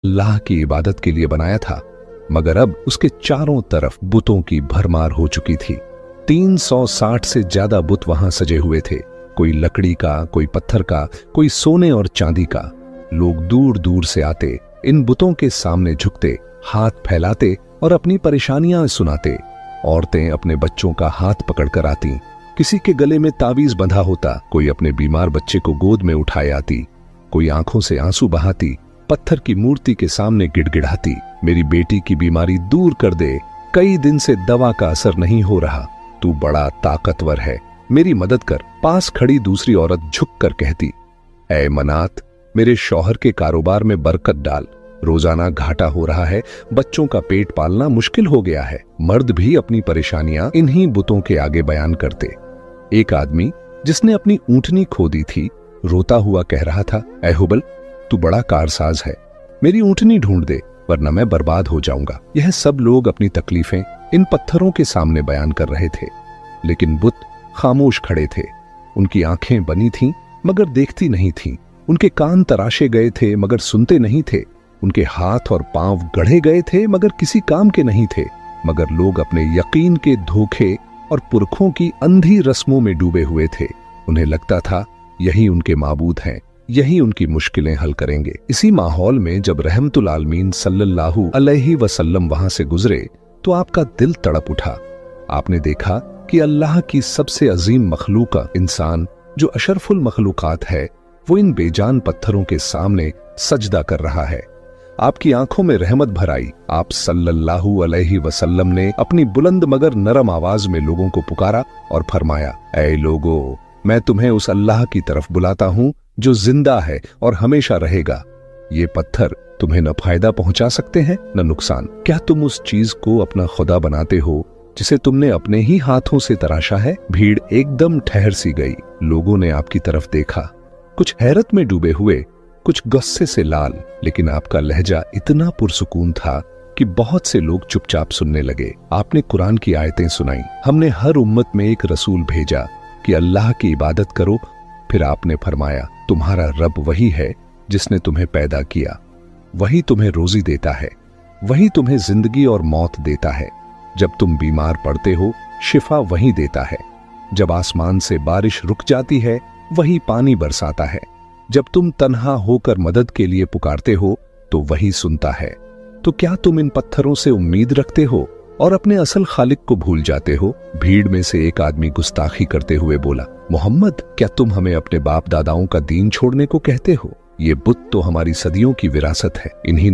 अल्लाह की इबादत के लिए बनाया था, मगर अब उसके चारों तरफ बुतों की भरमार हो चुकी थी। 360 से ज्यादा बुत वहां सजे हुए थे, कोई लकड़ी का, कोई पत्थर का, कोई सोने और चांदी का। लोग दूर दूर से आते, इन बुतों के सामने झुकते, हाथ फैलाते और अपनी परेशानियां सुनाते। औरतें अपने बच्चों का हाथ पकड़कर आती, किसी के गले में तावीज बंधा होता, कोई अपने बीमार बच्चे को गोद में उठाए आती, कोई आंखों से आंसू बहाती, पत्थर की मूर्ति के सामने गिड़गिड़ाती, मेरी बेटी की बीमारी दूर कर दे, कई दिन से दवा का असर नहीं हो रहा, तू बड़ा ताकतवर है, मेरी मदद कर। पास खड़ी दूसरी औरत झुककर कहती, ऐ मनात, मेरे शौहर के कारोबार में बरकत डाल, रोजाना घाटा हो रहा है, बच्चों का पेट पालना मुश्किल हो गया है। मर्द भी अपनी परेशानियां इन्हीं बुतों के आगे बयान करते। एक आदमी जिसने अपनी ऊंटनी खो दी थी, रोता हुआ कह रहा था, ऐ हुबल, तू बड़ा कारसाज है, मेरी ऊंटनी ढूंढ दे, वरना मैं बर्बाद हो जाऊंगा। यह सब लोग अपनी तकलीफें इन पत्थरों के सामने बयान कर रहे थे, लेकिन बुत खामोश खड़े थे। उनकी आंखें बनी थीं मगर देखती नहीं थीं, उनके कान तराशे गए थे मगर सुनते नहीं थे, उनके हाथ और पांव गढ़े गए थे मगर किसी काम के नहीं थे। मगर लोग अपने यकीन के धोखे और पुरखों की अंधी रस्मों में डूबे हुए थे। उन्हें लगता था यही उनके माबूद हैं, यही उनकी मुश्किलें हल करेंगे। इसी माहौल में जब रहमतुल आलमीन सल्लल्लाहु अलैहि वसल्लम वहां से गुजरे तो आपका दिल तड़प उठा। आपने देखा कि अल्लाह की सबसे अजीम मखलूक इंसान, जो अशरफुल मखलूकात है, वो इन बेजान पत्थरों के सामने सजदा कर रहा है। आपकी आंखों में रहमत भर आई। आप सल्लल्लाहु अलैहि वसल्लम ने अपनी बुलंद मगर नरम आवाज में लोगों को पुकारा और फरमाया, ऐ लोगो, मैं तुम्हें उस अल्लाह की तरफ बुलाता हूं जो जिंदा है और हमेशा रहेगा। ये पत्थर तुम्हें न फायदा पहुंचा सकते हैं न नुकसान। क्या तुम उस चीज को अपना खुदा बनाते हो जिसे तुमने अपने ही हाथों से तराशा है? भीड़ एकदम ठहर सी गई। लोगों ने आपकी तरफ देखा, कुछ हैरत में डूबे हुए, कुछ गुस्से से लाल, लेकिन आपका लहजा इतना पुरसुकून था कि बहुत से लोग चुपचाप सुनने लगे। आपने कुरान की आयतें सुनाई, हमने हर उम्मत में एक रसूल भेजा कि अल्लाह की इबादत करो। फिर आपने फरमाया, तुम्हारा रब वही है जिसने तुम्हें पैदा किया, वही तुम्हें रोजी देता है, वही तुम्हें जिंदगी और मौत देता है। जब तुम बीमार पड़ते हो, शिफा वही देता है। जब आसमान से बारिश रुक जाती है, वही पानी बरसाता है। जब तुम तन्हा होकर मदद के लिए पुकारते हो तो वही सुनता है। तो क्या तुम इन पत्थरों से उम्मीद रखते हो और अपने असल खालिक को भूल जाते हो? भीड़ में से एक आदमी गुस्ताखी करते हुए बोला, मोहम्मद, क्या तुम हमें अपने बाप दादाओं का दीन छोड़ने को कहते हो? ये बुत तो हमारी सदियों की विरासत है, इन्हीं ने